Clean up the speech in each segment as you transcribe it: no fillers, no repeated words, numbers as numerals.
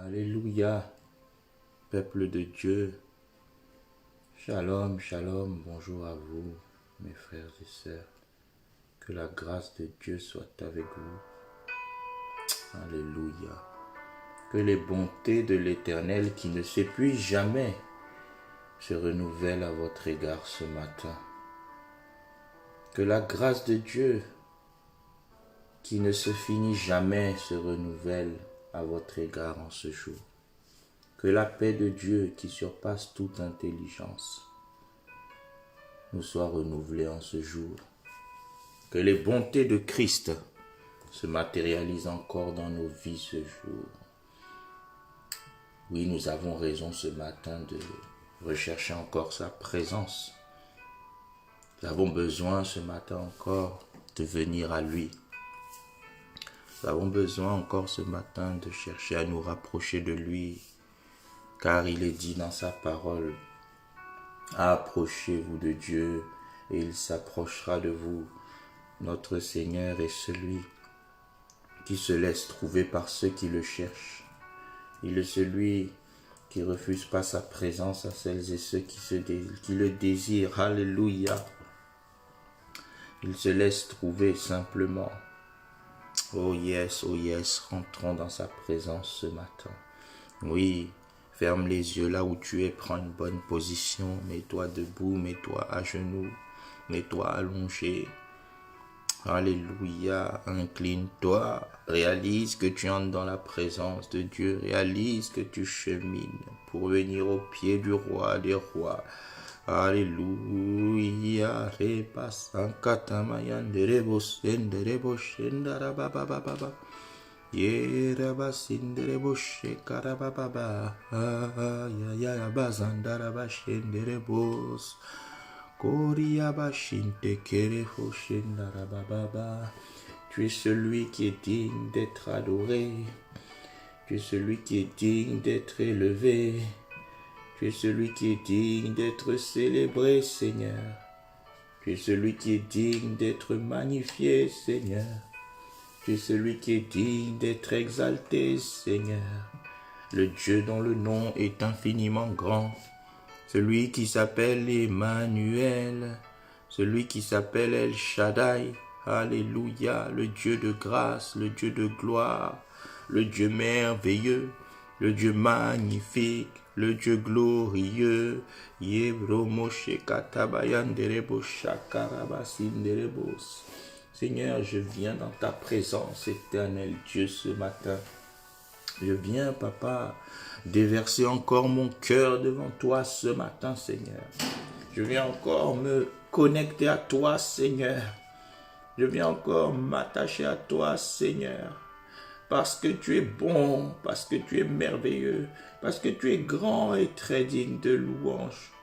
Alléluia, peuple de Dieu. Shalom, shalom, bonjour à vous, mes frères et sœurs. Que la grâce de Dieu soit avec vous. Alléluia. Que les bontés de l'Éternel qui ne s'épuisent jamais se renouvellent à votre égard ce matin. Que la grâce de Dieu qui ne se finit jamais se renouvelle à votre égard en ce jour. Que la paix de Dieu qui surpasse toute intelligence nous soit renouvelée en ce jour. Que les bontés de Christ se matérialisent encore dans nos vies ce jour. Oui, nous avons raison ce matin de rechercher encore sa présence. Nous avons besoin ce matin encore de venir à lui. Nous avons besoin encore ce matin de chercher à nous rapprocher de lui, car il est dit dans sa parole, « Approchez-vous de Dieu et il s'approchera de vous. » Notre Seigneur est celui qui se laisse trouver par ceux qui le cherchent. Il est celui qui refuse pas sa présence à celles et ceux qui le désirent. Alléluia. Il se laisse trouver simplement. Oh yes, rentrons dans sa présence ce matin. Oui, ferme les yeux là où tu es, prends une bonne position, mets-toi debout, mets-toi à genoux, mets-toi allongé. Alléluia, incline-toi, réalise que tu entres dans la présence de Dieu, réalise que tu chemines pour venir au pied du roi des rois. Alléluia, tu es celui qui est digne d'être adoré. Tu es celui qui est digne d'être élevé. Tu es celui qui est digne d'être célébré, Seigneur. Tu es celui qui est digne d'être magnifié, Seigneur. Tu es celui qui est digne d'être exalté, Seigneur. Le Dieu dont le nom est infiniment grand. Celui qui s'appelle Emmanuel. Celui qui s'appelle El Shaddai. Alléluia. Le Dieu de grâce, le Dieu de gloire. Le Dieu merveilleux. Le Dieu magnifique. Le Dieu glorieux. Seigneur, je viens dans ta présence, éternel Dieu, ce matin. Je viens, Papa, déverser encore mon cœur devant toi ce matin, Seigneur. Je viens encore me connecter à toi, Seigneur. Je viens encore m'attacher à toi, Seigneur. Parce que tu es bon, parce que tu es merveilleux, parce que tu es grand et très digne de louange.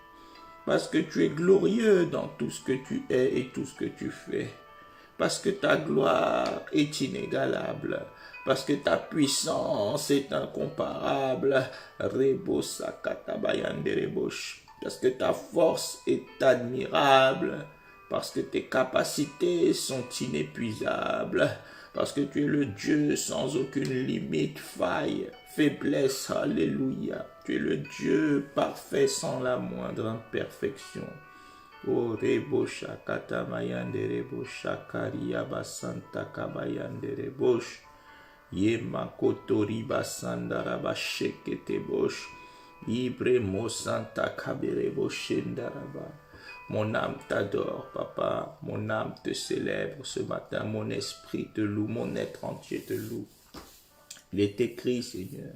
Parce que tu es glorieux dans tout ce que tu es et tout ce que tu fais. Parce que ta gloire est inégalable. Parce que ta puissance est incomparable. Parce que ta force est admirable. Parce que tes capacités sont inépuisables. Parce que tu es le Dieu sans aucune limite, faille, faiblesse. Alléluia. Tu es le Dieu parfait sans la moindre imperfection. O rebosh akatamayande rebosh akaria basanta kabayande rebosh yema kotori basanda rabashekete bosh ibre mosanta kabere boshendaraba. Mon âme t'adore, Papa, mon âme te célèbre ce matin, mon esprit te loue, mon être entier te loue. Il est écrit, Seigneur,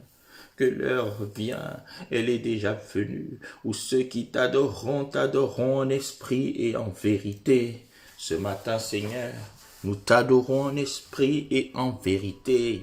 que l'heure vient, elle est déjà venue, où ceux qui t'adoreront, t'adoreront en esprit et en vérité. Ce matin, Seigneur, nous t'adorons en esprit et en vérité.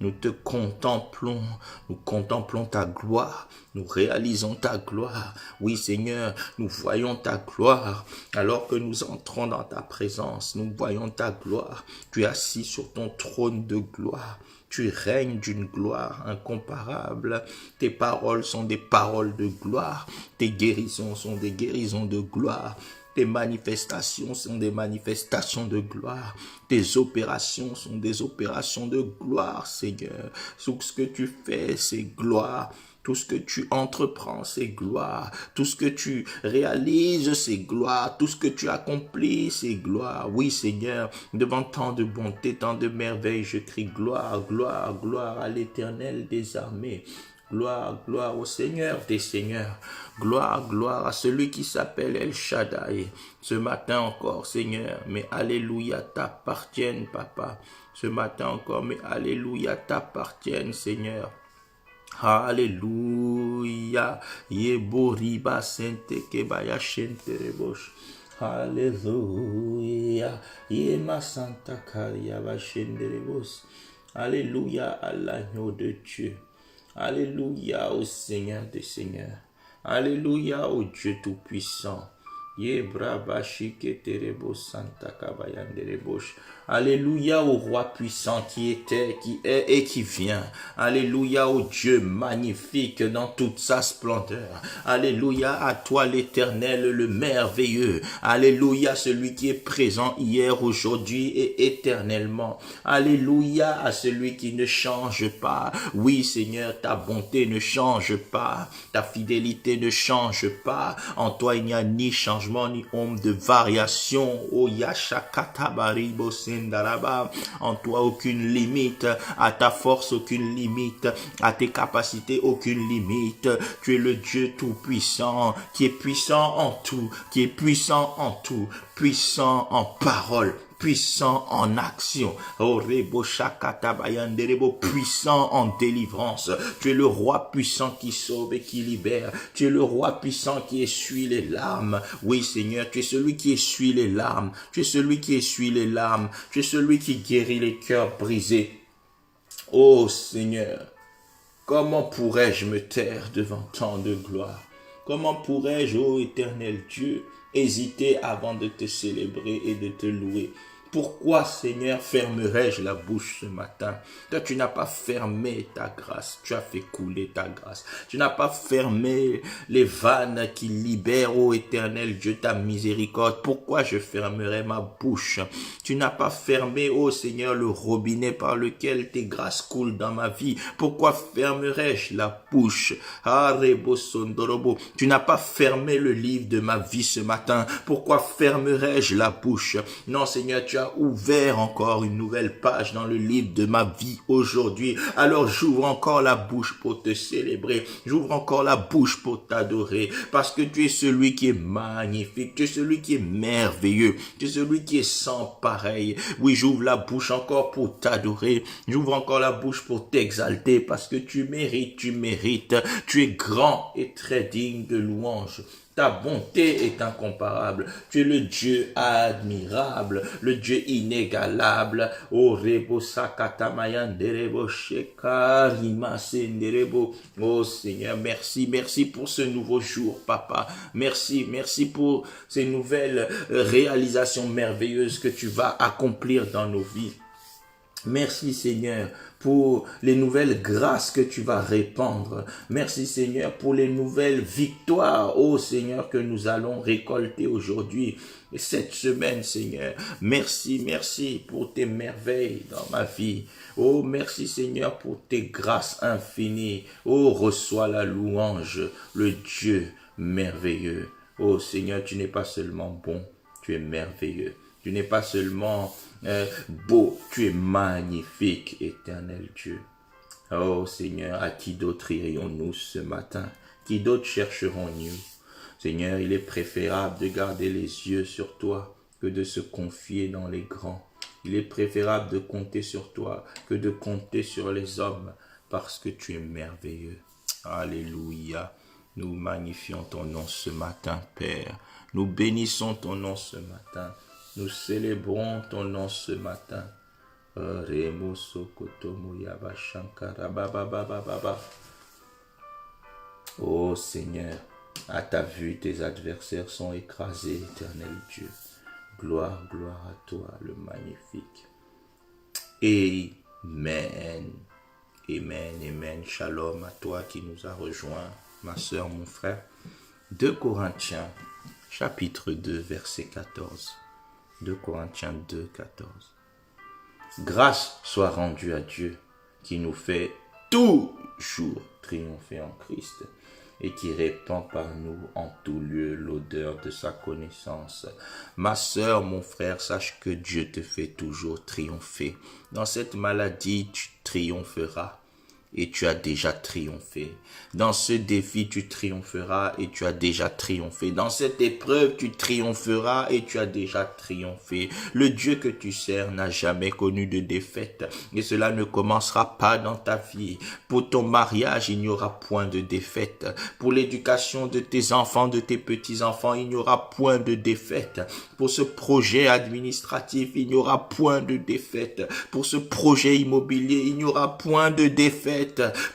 Nous te contemplons, nous contemplons ta gloire, nous réalisons ta gloire. Oui, Seigneur, nous voyons ta gloire. Alors que nous entrons dans ta présence, nous voyons ta gloire. Tu es assis sur ton trône de gloire. Tu règnes d'une gloire incomparable. Tes paroles sont des paroles de gloire. Tes guérisons sont des guérisons de gloire. Tes manifestations sont des manifestations de gloire. Tes opérations sont des opérations de gloire, Seigneur. Tout ce que tu fais, c'est gloire. Tout ce que tu entreprends, c'est gloire. Tout ce que tu réalises, c'est gloire. Tout ce que tu accomplis, c'est gloire. Oui, Seigneur, devant tant de bonté, tant de merveilles, je crie gloire, gloire, gloire à l'Éternel des armées. Gloire, gloire au Seigneur des seigneurs. Gloire, gloire à celui qui s'appelle El Shaddai. Ce matin encore, Seigneur, mais alléluia t'appartienne, Papa. Ce matin encore, mais alléluia t'appartienne, Seigneur. Alléluia. Yeboriba sente kebaya shente rebosh. Alléluia. Yema santa karia va shende rebos. Alléluia à l'agneau de Dieu. Alléluia au Seigneur des Seigneurs. Alléluia au Dieu Tout-Puissant. Alléluia au roi puissant qui était, qui est et qui vient. Alléluia au Dieu magnifique dans toute sa splendeur. Alléluia à toi l'Éternel, le merveilleux. Alléluia celui qui est présent hier, aujourd'hui et éternellement. Alléluia à celui qui ne change pas. Oui Seigneur, ta bonté ne change pas. Ta fidélité ne change pas. En toi il n'y a ni changement ni ombre de variation. Oh Yashakatabaribo Sendaraba. En toi aucune limite, à ta force aucune limite, à tes capacités aucune limite. Tu es le Dieu tout-puissant, qui est puissant en tout, qui est puissant en tout, puissant en parole, puissant en action, puissant en délivrance. Tu es le roi puissant qui sauve et qui libère. Tu es le roi puissant qui essuie les larmes. Oui Seigneur, tu es celui qui essuie les larmes. Tu es celui qui essuie les larmes. Tu es celui qui guérit les cœurs brisés. Oh Seigneur, comment pourrais-je me taire devant tant de gloire? Comment pourrais-je, ô éternel Dieu, hésiter avant de te célébrer et de te louer? Pourquoi, Seigneur, fermerais-je la bouche ce matin? Toi, tu n'as pas fermé ta grâce. Tu as fait couler ta grâce. Tu n'as pas fermé les vannes qui libèrent, ô éternel Dieu, ta miséricorde. Pourquoi je fermerais ma bouche? Tu n'as pas fermé, ô Seigneur, le robinet par lequel tes grâces coulent dans ma vie. Pourquoi fermerais-je la bouche? Tu n'as pas fermé le livre de ma vie ce matin. Pourquoi fermerais-je la bouche? Non, Seigneur, tu as ouvert encore une nouvelle page dans le livre de ma vie aujourd'hui. Alors j'ouvre encore la bouche pour te célébrer. J'ouvre encore la bouche pour t'adorer. Parce que tu es celui qui est magnifique. Tu es celui qui est merveilleux. Tu es celui qui est sans pareil. Oui, j'ouvre la bouche encore pour t'adorer. J'ouvre encore la bouche pour t'exalter. Parce que tu mérites, tu mérites. Tu es grand et très digne de louange. Ta bonté est incomparable. Tu es le Dieu admirable, le Dieu inégalable. Oh Rebo Sakatamayan Derebo Shekarima Senderebo. Oh Seigneur, merci, merci pour ce nouveau jour, Papa. Merci, merci pour ces nouvelles réalisations merveilleuses que tu vas accomplir dans nos vies. Merci Seigneur pour les nouvelles grâces que tu vas répandre. Merci Seigneur pour les nouvelles victoires, ô Seigneur, que nous allons récolter aujourd'hui et cette semaine, Seigneur. Merci, merci pour tes merveilles dans ma vie. Oh, merci Seigneur pour tes grâces infinies. Oh, reçois la louange, le Dieu merveilleux. Oh Seigneur, tu n'es pas seulement bon, tu es merveilleux. Tu n'es pas seulement beau, tu es magnifique, éternel Dieu. Oh Seigneur, à qui d'autre irions-nous ce matin? Qui d'autre chercherons-nous? Seigneur, il est préférable de garder les yeux sur toi que de se confier dans les grands. Il est préférable de compter sur toi que de compter sur les hommes parce que tu es merveilleux. Alléluia. Nous magnifions ton nom ce matin, Père. Nous bénissons ton nom ce matin. Nous célébrons ton nom ce matin. Oh Seigneur, à ta vue, tes adversaires sont écrasés, éternel Dieu. Gloire, gloire à toi, le magnifique. Amen. Amen, amen. Shalom à toi qui nous a rejoints, ma soeur, mon frère. 2 Corinthiens, chapitre 2, verset 14. 2 Corinthiens 2, 14. Grâce soit rendue à Dieu qui nous fait toujours triompher en Christ et qui répand par nous en tout lieu l'odeur de sa connaissance. Ma sœur, mon frère, sache que Dieu te fait toujours triompher. Dans cette maladie, tu triompheras. Et tu as déjà triomphé. Dans ce défi, tu triompheras et tu as déjà triomphé. Dans cette épreuve, tu triompheras et tu as déjà triomphé. Le Dieu que tu sers n'a jamais connu de défaite et cela ne commencera pas dans ta vie. Pour ton mariage, il n'y aura point de défaite. Pour l'éducation de tes enfants, de tes petits-enfants, il n'y aura point de défaite. Pour ce projet administratif, il n'y aura point de défaite. Pour ce projet immobilier, il n'y aura point de défaite.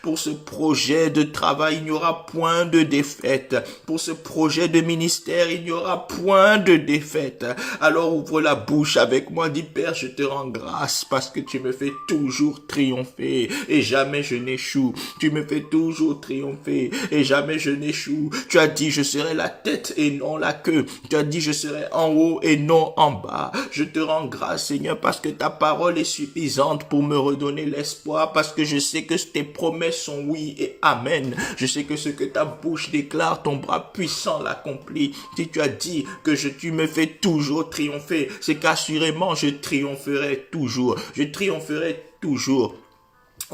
Pour ce projet de travail, il n'y aura point de défaite. Pour ce projet de ministère, il n'y aura point de défaite. Alors ouvre la bouche avec moi, dis Père, je te rends grâce parce que tu me fais toujours triompher et jamais je n'échoue. Tu me fais toujours triompher et jamais je n'échoue. Tu as dit je serai la tête et non la queue. Tu as dit je serai en haut et non en bas. Je te rends grâce Seigneur parce que ta parole est suffisante pour me redonner l'espoir, parce que je sais que tes promesses sont oui et amen. Je sais que ce que ta bouche déclare, ton bras puissant l'accomplit. Si tu as dit que tu me fais toujours triompher, c'est qu'assurément je triompherai toujours. Je triompherai toujours.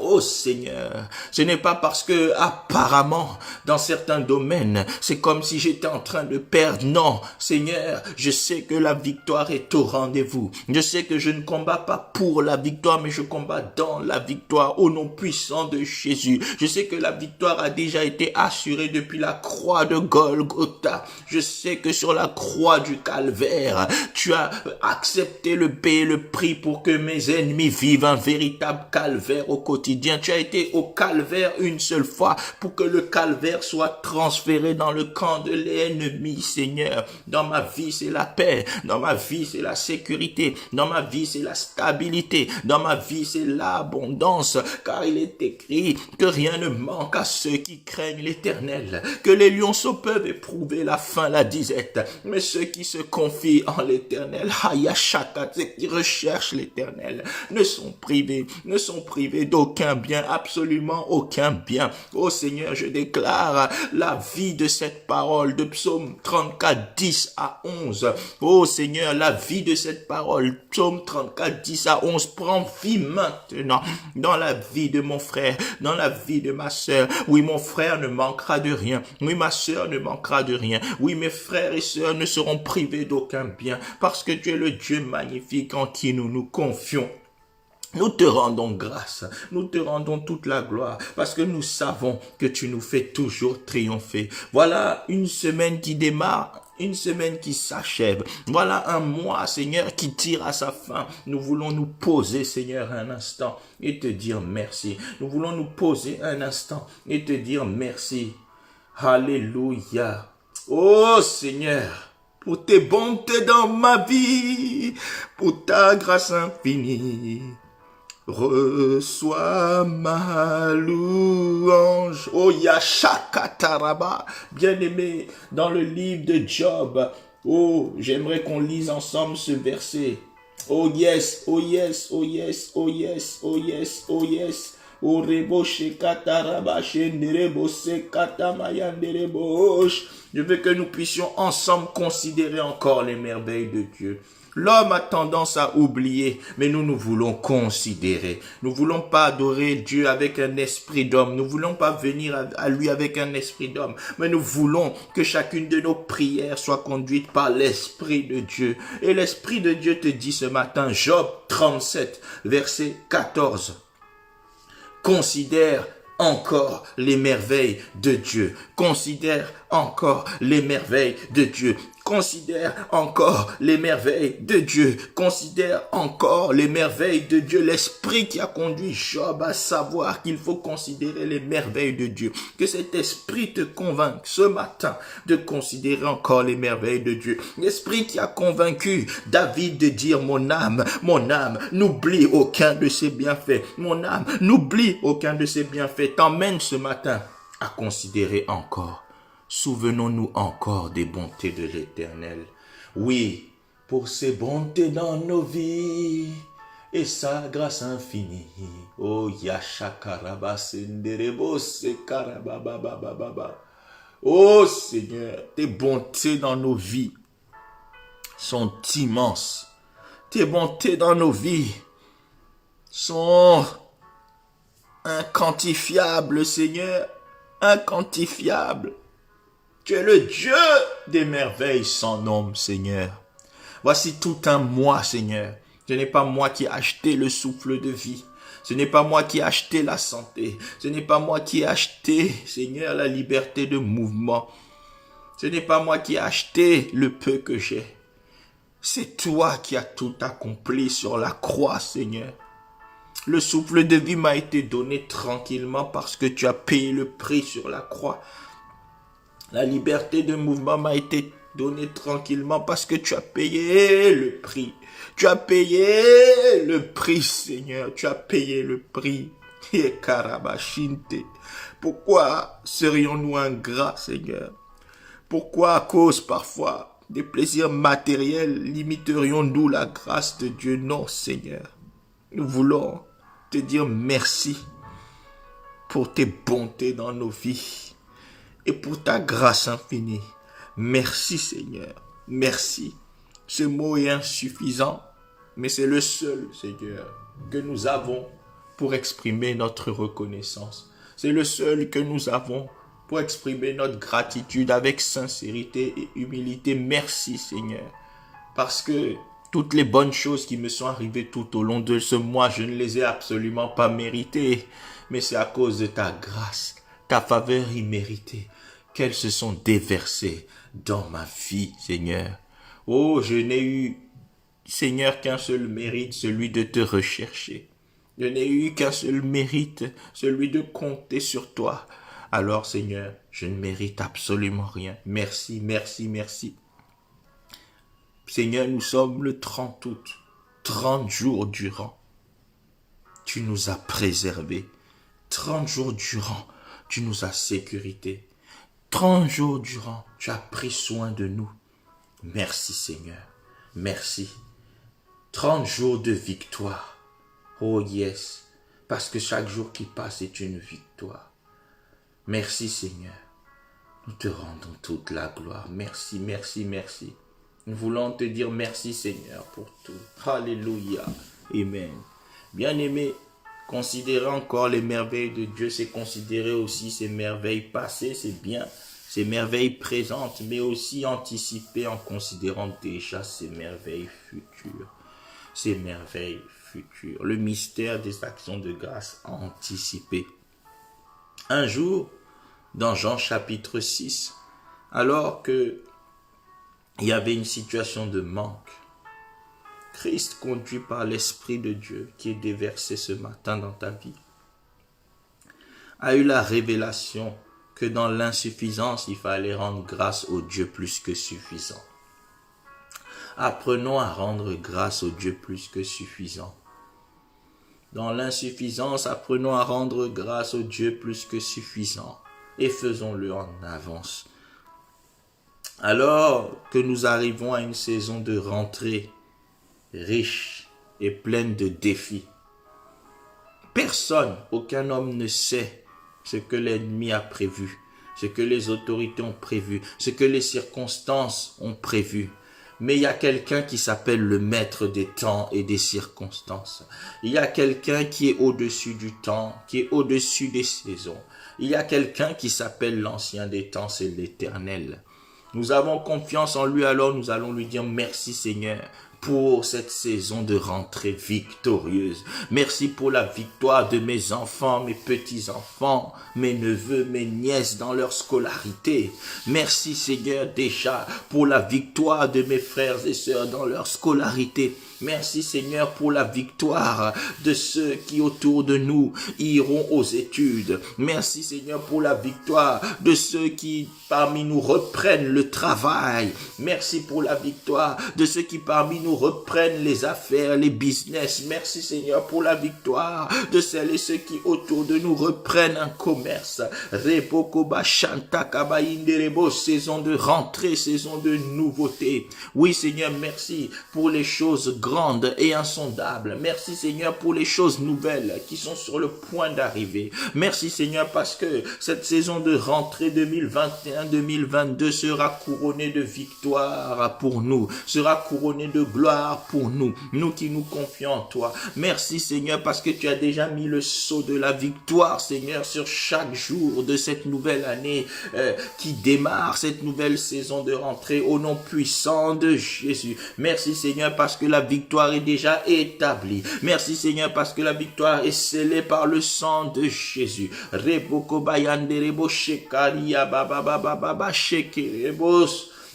Oh Seigneur, ce n'est pas parce que apparemment dans certains domaines c'est comme si j'étais en train de perdre. Non Seigneur, je sais que la victoire est au rendez-vous. Je sais que je ne combats pas pour la victoire, mais je combats dans la victoire au nom puissant de Jésus. Je sais que la victoire a déjà été assurée depuis la croix de Golgotha. Je sais que sur la croix du Calvaire, tu as accepté le payer le prix pour que mes ennemis vivent un véritable calvaire au quotidien. Tu as été au calvaire une seule fois pour que le calvaire soit transféré dans le camp de l'ennemi, Seigneur. Dans ma vie, c'est la paix. Dans ma vie, c'est la sécurité. Dans ma vie, c'est la stabilité. Dans ma vie, c'est l'abondance. Car il est écrit que rien ne manque à ceux qui craignent l'Éternel. Que les lionceaux peuvent éprouver la faim, la disette. Mais ceux qui se confient en l'Éternel, ceux qui recherchent l'Éternel, ne sont privés d'aucun bien, absolument aucun bien. Oh Seigneur, je déclare la vie de cette parole de Psaume 34, 10 à 11. Oh Seigneur, la vie de cette parole, Psaume 34, 10 à 11, prend vie maintenant dans la vie de mon frère, dans la vie de ma sœur. Oui, mon frère ne manquera de rien. Oui, ma sœur ne manquera de rien. Oui, mes frères et sœurs ne seront privés d'aucun bien parce que tu es le Dieu magnifique en qui nous nous confions. Nous te rendons grâce, nous te rendons toute la gloire, parce que nous savons que tu nous fais toujours triompher. Voilà une semaine qui démarre, une semaine qui s'achève. Voilà un mois, Seigneur, qui tire à sa fin. Nous voulons nous poser, Seigneur, un instant et te dire merci. Nous voulons nous poser un instant et te dire merci. Alléluia. Oh Seigneur, pour tes bontés dans ma vie, pour ta grâce infinie. Reçois ma louange. Oh Yashakataraba. Bien-aimé, dans le livre de Job, oh, j'aimerais qu'on lise ensemble ce verset. Oh yes, oh yes, oh yes, oh yes, oh yes, oh yes. Oh rebo shekataraba shenderebo sekatamayanderebo. Je veux que nous puissions ensemble considérer encore les merveilles de Dieu. L'homme a tendance à oublier, mais nous voulons considérer. Nous voulons pas adorer Dieu avec un esprit d'homme. Nous voulons pas venir à lui avec un esprit d'homme. Mais nous voulons que chacune de nos prières soit conduite par l'esprit de Dieu. Et l'esprit de Dieu te dit ce matin, Job 37, verset 14. Considère encore les merveilles de Dieu. Considère encore les merveilles de Dieu. Considère encore les merveilles de Dieu. Considère encore les merveilles de Dieu. L'esprit qui a conduit Job à savoir qu'il faut considérer les merveilles de Dieu. Que cet esprit te convainque ce matin de considérer encore les merveilles de Dieu. L'esprit qui a convaincu David de dire mon âme, n'oublie aucun de ses bienfaits. Mon âme, n'oublie aucun de ses bienfaits. T'emmène ce matin à considérer encore Souvenons-nous encore des bontés de l'Éternel. Oui, pour ses bontés dans nos vies et sa grâce infinie. Oh, Yashakaraba Senderebo Sekarababababa. Oh Seigneur, tes bontés dans nos vies sont immenses. Tes bontés dans nos vies sont inquantifiables, Seigneur, inquantifiables. Tu es le Dieu des merveilles sans nombre, Seigneur. Voici tout un mois, Seigneur. Ce n'est pas moi qui ai acheté le souffle de vie. Ce n'est pas moi qui ai acheté la santé. Ce n'est pas moi qui ai acheté, Seigneur, la liberté de mouvement. Ce n'est pas moi qui ai acheté le peu que j'ai. C'est toi qui as tout accompli sur la croix, Seigneur. Le souffle de vie m'a été donné tranquillement parce que tu as payé le prix sur la croix. La liberté de mouvement m'a été donnée tranquillement parce que tu as payé le prix. Tu as payé le prix, Seigneur. Tu as payé le prix. Et Karabashinte. Pourquoi serions-nous ingrats, Seigneur? Pourquoi, à cause parfois des plaisirs matériels, limiterions-nous la grâce de Dieu? Non, Seigneur. Nous voulons te dire merci pour tes bontés dans nos vies et pour ta grâce infinie. Merci, Seigneur. Merci. Ce mot est insuffisant, mais c'est le seul, Seigneur, que nous avons pour exprimer notre reconnaissance. C'est le seul que nous avons pour exprimer notre gratitude avec sincérité et humilité. Merci, Seigneur, parce que toutes les bonnes choses qui me sont arrivées tout au long de ce mois, je ne les ai absolument pas méritées, mais c'est à cause de ta grâce, ta faveur imméritée, qu'elles se sont déversées dans ma vie, Seigneur. Oh, je n'ai eu, Seigneur, qu'un seul mérite, celui de te rechercher. Je n'ai eu qu'un seul mérite, celui de compter sur toi. Alors, Seigneur, je ne mérite absolument rien. Merci, merci, merci. Seigneur, nous sommes le 30 août, 30 jours durant. Tu nous as préservés. 30 jours durant, tu nous as sécurité. 30 jours durant, tu as pris soin de nous. Merci, Seigneur. Merci. 30 jours de victoire. Oh yes, parce que chaque jour qui passe est une victoire. Merci, Seigneur. Nous te rendons toute la gloire. Merci, merci, merci. Nous voulons te dire merci, Seigneur, pour tout. Alléluia. Amen. Bien-aimés, considérer encore les merveilles de Dieu, c'est considérer aussi ses merveilles passées, c'est bien. Ses merveilles présentes, mais aussi anticiper en considérant déjà ses merveilles futures. Ces merveilles futures. Le mystère des actions de grâce anticipées. Un jour, dans Jean chapitre 6, alors que il y avait une situation de manque, Christ, conduit par l'Esprit de Dieu qui est déversé ce matin dans ta vie, a eu la révélation que dans l'insuffisance, il fallait rendre grâce au Dieu plus que suffisant. Apprenons à rendre grâce au Dieu plus que suffisant. Dans l'insuffisance, apprenons à rendre grâce au Dieu plus que suffisant. Et faisons-le en avance. Alors que nous arrivons à une saison de rentrée riche et pleine de défis, personne, aucun homme ne sait ce que l'ennemi a prévu, ce que les autorités ont prévu, ce que les circonstances ont prévu. Mais il y a quelqu'un qui s'appelle le maître des temps et des circonstances. Il y a quelqu'un qui est au-dessus du temps, qui est au-dessus des saisons. Il y a quelqu'un qui s'appelle l'ancien des temps, c'est l'Éternel. Nous avons confiance en lui, alors nous allons lui dire merci Seigneur pour cette saison de rentrée victorieuse. Merci pour la victoire de mes enfants, mes petits-enfants, mes neveux, mes nièces dans leur scolarité. Merci Seigneur déjà pour la victoire de mes frères et sœurs dans leur scolarité. Merci Seigneur pour la victoire de ceux qui autour de nous iront aux études. Merci Seigneur pour la victoire de ceux qui parmi nous reprennent le travail. Merci pour la victoire de ceux qui parmi nous reprennent les affaires, les business. Merci Seigneur pour la victoire de celles et ceux qui autour de nous reprennent un commerce. Saison de rentrée, saison de nouveauté. Oui Seigneur, merci pour les choses grandes et insondables. Merci Seigneur pour les choses nouvelles qui sont sur le point d'arriver. Merci Seigneur parce que cette saison de rentrée 2021-2022 sera couronnée de victoire pour nous, sera couronnée de gloire pour nous, nous qui nous confions en toi. Merci Seigneur parce que tu as déjà mis le sceau de la victoire Seigneur sur chaque jour de cette nouvelle année qui démarre, cette nouvelle saison de rentrée au nom puissant de Jésus. Merci Seigneur parce que la victoire est déjà établie. Merci Seigneur parce que la victoire est scellée par le sang de Jésus.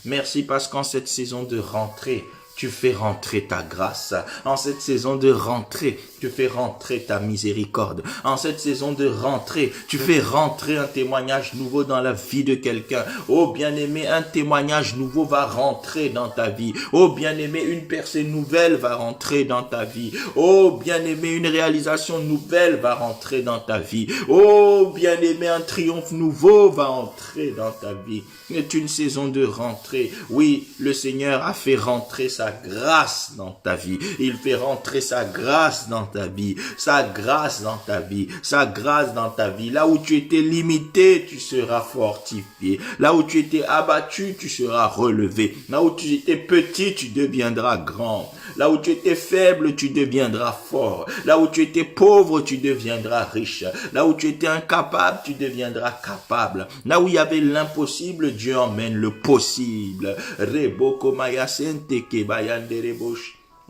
Merci parce qu'en cette saison de rentrée, tu fais rentrer ta grâce. En cette saison de rentrée, tu fais rentrer ta miséricorde. En cette saison de rentrée, tu fais rentrer un témoignage nouveau dans la vie de quelqu'un. Oh bien-aimé, un témoignage nouveau va rentrer dans ta vie. Oh bien-aimé, une percée nouvelle va rentrer dans ta vie. Oh bien-aimé, une réalisation nouvelle va rentrer dans ta vie. Oh bien-aimé, un triomphe nouveau va entrer dans ta vie. C'est une saison de rentrée. Oui, le Seigneur a fait rentrer sa grâce dans ta vie. Il fait rentrer sa grâce dans ta vie. Sa grâce dans ta vie. Sa grâce dans ta vie. Là où tu étais limité, tu seras fortifié. Là où tu étais abattu, tu seras relevé. Là où tu étais petit, tu deviendras grand. Là où tu étais faible, tu deviendras fort. Là où tu étais pauvre, tu deviendras riche. Là où tu étais incapable, tu deviendras capable. Là où il y avait l'impossible, Dieu emmène le possible.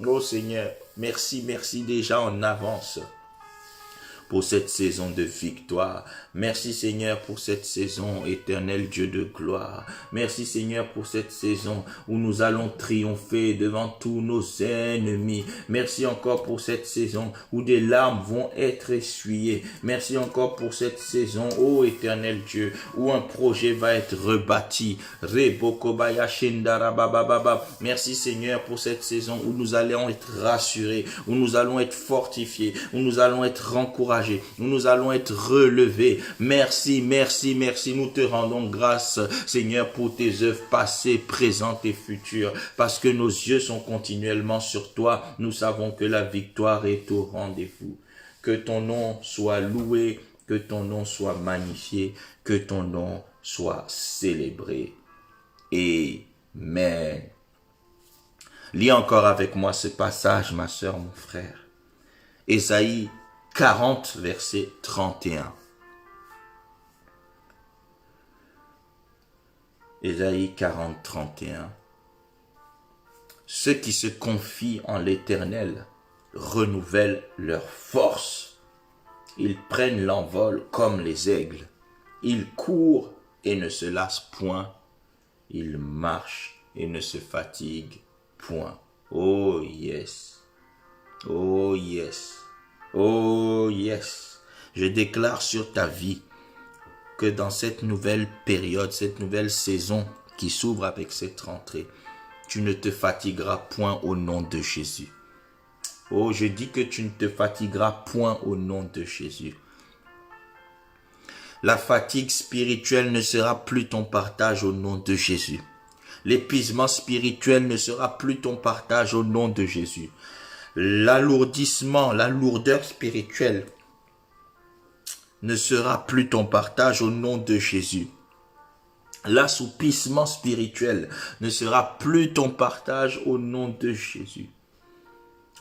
Oh Seigneur, merci déjà en avance pour cette saison de victoire. Merci Seigneur pour cette saison, éternel Dieu de gloire. Merci Seigneur pour cette saison où nous allons triompher devant tous nos ennemis. Merci encore pour cette saison où des larmes vont être essuyées. Merci encore pour cette saison, ô éternel Dieu, où un projet va être rebâti. Merci Seigneur pour cette saison où nous allons être rassurés, où nous allons être fortifiés, où nous allons être encouragés, où nous allons être relevés. Merci. Nous te rendons grâce, Seigneur, pour tes œuvres passées, présentes et futures. Parce que nos yeux sont continuellement sur toi. Nous savons que la victoire est au rendez-vous. Que ton nom soit loué, que ton nom soit magnifié, que ton nom soit célébré. Amen. Lis encore avec moi ce passage, ma sœur, mon frère. Ésaïe 40, verset 31. Ésaïe 40, 31. Ceux qui se confient en l'Éternel renouvellent leur force. Ils prennent l'envol comme les aigles. Ils courent et ne se lassent point. Ils marchent et ne se fatiguent point. Oh yes. Oh yes. Oh yes. Je déclare sur ta vie que dans cette nouvelle période, cette nouvelle saison qui s'ouvre avec cette rentrée, tu ne te fatigueras point au nom de Jésus. Oh, je dis que tu ne te fatigueras point au nom de Jésus. La fatigue spirituelle ne sera plus ton partage au nom de Jésus. L'épuisement spirituel ne sera plus ton partage au nom de Jésus. L'alourdissement, la lourdeur spirituelle ne sera plus ton partage au nom de Jésus. L'assoupissement spirituel ne sera plus ton partage au nom de Jésus.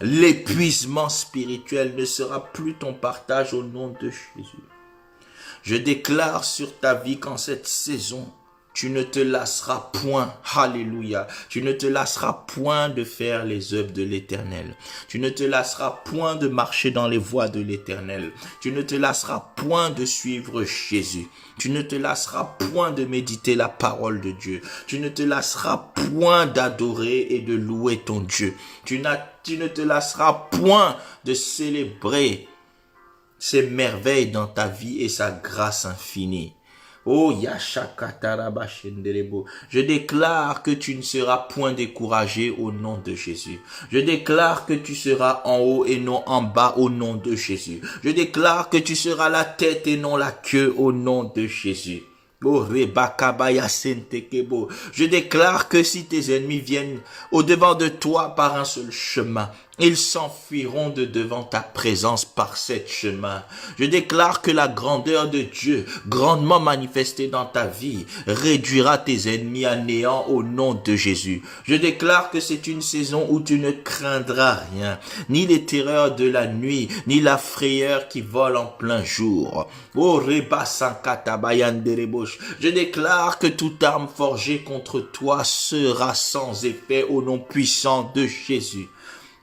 L'épuisement spirituel ne sera plus ton partage au nom de Jésus. Je déclare sur ta vie qu'en cette saison, tu ne te lasseras point, alléluia, tu ne te lasseras point de faire les œuvres de l'Éternel. Tu ne te lasseras point de marcher dans les voies de l'Éternel. Tu ne te lasseras point de suivre Jésus. Tu ne te lasseras point de méditer la parole de Dieu. Tu ne te lasseras point d'adorer et de louer ton Dieu. Tu tu ne te lasseras point de célébrer ses merveilles dans ta vie et sa grâce infinie. Oh, Yashakatarabashenderebo. Je déclare que tu ne seras point découragé au nom de Jésus. Je déclare que tu seras en haut et non en bas au nom de Jésus. Je déclare que tu seras la tête et non la queue au nom de Jésus. Oh, Rebakabaya Sentekebo. Je déclare que si tes ennemis viennent au-devant de toi par un seul chemin, ils s'enfuiront de devant ta présence par cet chemin. Je déclare que la grandeur de Dieu, grandement manifestée dans ta vie, réduira tes ennemis à néant au nom de Jésus. Je déclare que c'est une saison où tu ne craindras rien, ni les terreurs de la nuit, ni la frayeur qui vole en plein jour. Oh, Reba Sankatabayanderebosh. Je déclare que toute arme forgée contre toi sera sans effet au nom puissant de Jésus.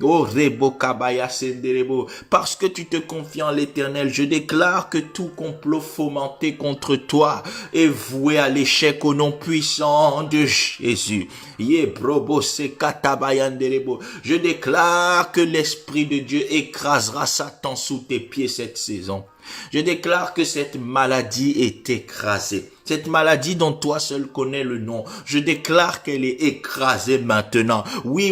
Oh, Rebo Kabaya Senderebo, parce que tu te confies en l'Éternel, je déclare que tout complot fomenté contre toi est voué à l'échec au nom puissant de Jésus. Je déclare que l'Esprit de Dieu écrasera Satan sous tes pieds cette saison. Je déclare que cette maladie est écrasée. Cette maladie dont toi seul connais le nom, je déclare qu'elle est écrasée maintenant. Oui,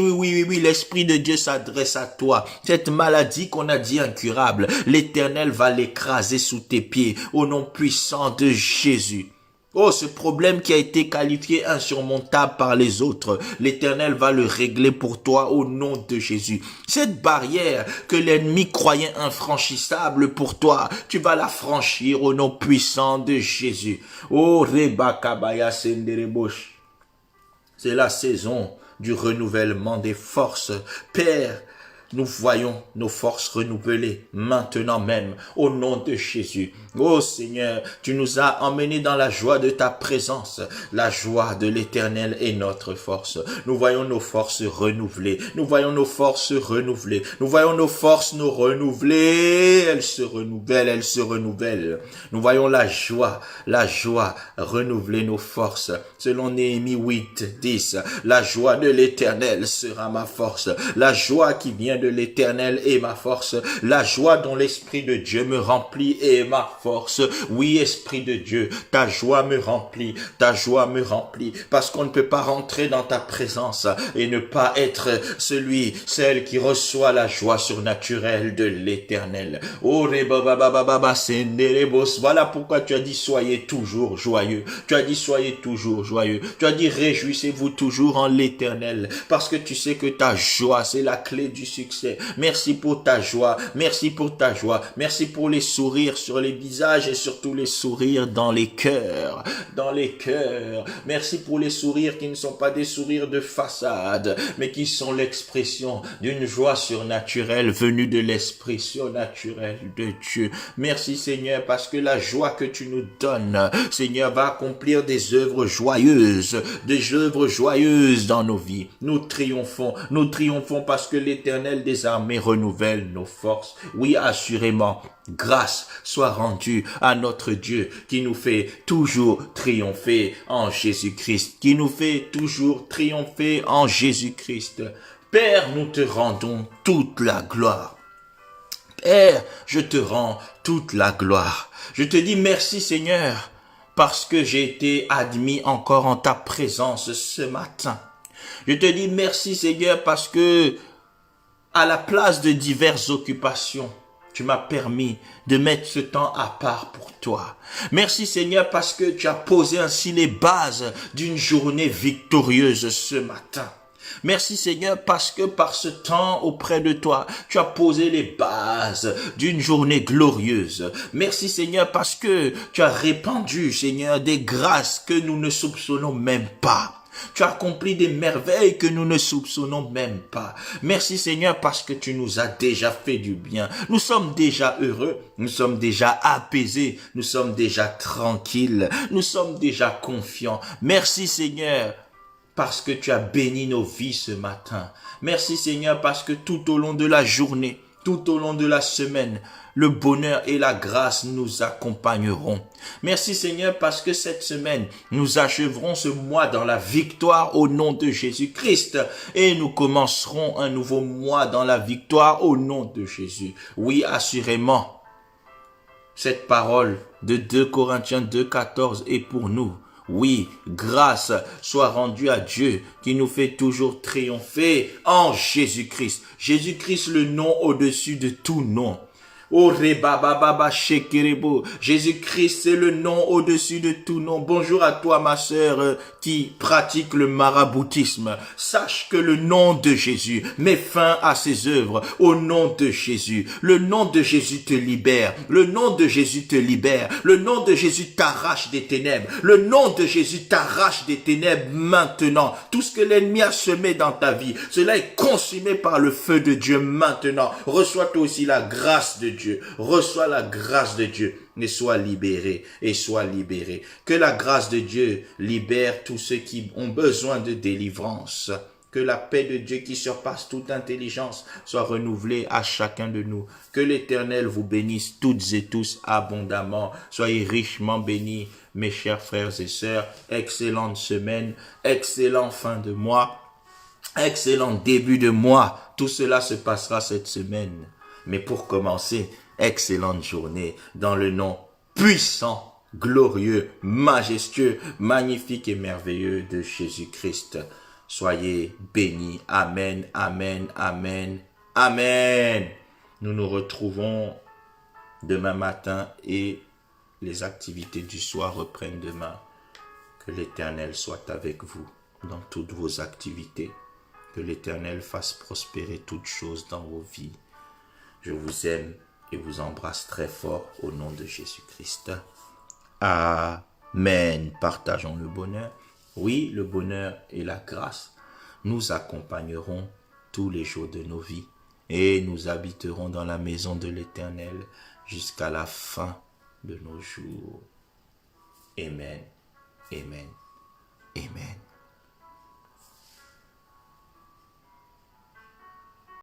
l'Esprit de Dieu s'adresse à toi. Cette maladie qu'on a dit incurable, l'Éternel va l'écraser sous tes pieds au nom puissant de Jésus. Oh, ce problème qui a été qualifié insurmontable par les autres, l'Éternel va le régler pour toi au nom de Jésus. Cette barrière que l'ennemi croyait infranchissable pour toi, tu vas la franchir au nom puissant de Jésus. Oh, Rebakabaya Senderebosh. C'est la saison du renouvellement des forces. Père, nous voyons nos forces renouvelées maintenant même au nom de Jésus. Oh Seigneur, tu nous as emmenés dans la joie de ta présence. La joie de l'Éternel est notre force. Nous voyons nos forces renouvelées. Nous voyons nos forces renouvelées. Nous voyons nos forces nous renouveler. Elles se renouvellent, elles se renouvellent. Nous voyons la joie renouveler nos forces. Selon Néhémie 8, 10, la joie de l'Éternel sera ma force. La joie qui vient de l'Éternel est ma force. La joie dont l'Esprit de Dieu me remplit est ma force. Oui, Esprit de Dieu, ta joie me remplit. Ta joie me remplit. Parce qu'on ne peut pas rentrer dans ta présence et ne pas être celle qui reçoit la joie surnaturelle de l'Éternel. Oh, voilà pourquoi tu as dit soyez toujours joyeux. Tu as dit soyez toujours joyeux. Tu as dit réjouissez-vous toujours en l'Éternel. Parce que tu sais que ta joie, c'est la clé du succès. Merci pour ta joie. Merci pour ta joie. Merci pour les sourires sur les visages et surtout les sourires dans les cœurs. Dans les cœurs. Merci pour les sourires qui ne sont pas des sourires de façade, mais qui sont l'expression d'une joie surnaturelle venue de l'Esprit surnaturel de Dieu. Merci Seigneur parce que la joie que tu nous donnes, Seigneur, va accomplir des œuvres joyeuses dans nos vies. Nous triomphons parce que l'Éternel des armées renouvelle nos forces. Oui, assurément, grâce soit rendue à notre Dieu qui nous fait toujours triompher en Jésus-Christ, qui nous fait toujours triompher en Jésus-Christ. Père, nous te rendons toute la gloire. Père, je te rends toute la gloire. Je te dis merci Seigneur, parce que j'ai été admis encore en ta présence ce matin. Je te dis merci Seigneur parce que à la place de diverses occupations, tu m'as permis de mettre ce temps à part pour toi. Merci Seigneur parce que tu as posé ainsi les bases d'une journée victorieuse ce matin. Merci Seigneur parce que par ce temps auprès de toi, tu as posé les bases d'une journée glorieuse. Merci Seigneur parce que tu as répandu Seigneur des grâces que nous ne soupçonnons même pas. Tu as accompli des merveilles que nous ne soupçonnons même pas. Merci Seigneur parce que tu nous as déjà fait du bien. Nous sommes déjà heureux, nous sommes déjà apaisés, nous sommes déjà tranquilles, nous sommes déjà confiants. Merci Seigneur parce que tu as béni nos vies ce matin. Merci Seigneur parce que tout au long de la journée, tout au long de la semaine. Le bonheur et la grâce nous accompagneront. Merci Seigneur parce que cette semaine, nous achèverons ce mois dans la victoire au nom de Jésus-Christ. Et nous commencerons un nouveau mois dans la victoire au nom de Jésus. Oui, assurément, cette parole de 2 Corinthiens 2,14 est pour nous. Oui, grâce soit rendue à Dieu qui nous fait toujours triompher en Jésus-Christ. Jésus-Christ, le nom au-dessus de tout nom. Oh, Rebababa Shekerebo. Jésus-Christ, c'est le nom au-dessus de tout nom. Bonjour à toi, ma sœur, qui pratique le maraboutisme. Sache que le nom de Jésus met fin à ses œuvres. Au nom de Jésus. Le nom de Jésus te libère. Le nom de Jésus te libère. Le nom de Jésus t'arrache des ténèbres. Le nom de Jésus t'arrache des ténèbres maintenant. Tout ce que l'ennemi a semé dans ta vie, cela est consumé par le feu de Dieu maintenant. Reçois toi aussi la grâce de Dieu. Reçois la grâce de Dieu et sois libéré et sois libéré. Que la grâce de Dieu libère tous ceux qui ont besoin de délivrance. Que la paix de Dieu qui surpasse toute intelligence soit renouvelée à chacun de nous. Que l'Éternel vous bénisse toutes et tous abondamment. Soyez richement bénis, mes chers frères et sœurs. Excellente semaine, excellent fin de mois, excellent début de mois. Tout cela se passera cette semaine. Mais pour commencer, excellente journée dans le nom puissant, glorieux, majestueux, magnifique et merveilleux de Jésus-Christ. Soyez bénis. Amen, amen, amen, amen. Nous nous retrouvons demain matin et les activités du soir reprennent demain. Que l'Éternel soit avec vous dans toutes vos activités. Que l'Éternel fasse prospérer toutes choses dans vos vies. Je vous aime et vous embrasse très fort au nom de Jésus-Christ. Amen. Partageons le bonheur. Oui, le bonheur et la grâce nous accompagneront tous les jours de nos vies et nous habiterons dans la maison de l'Éternel jusqu'à la fin de nos jours. Amen. Amen. Amen.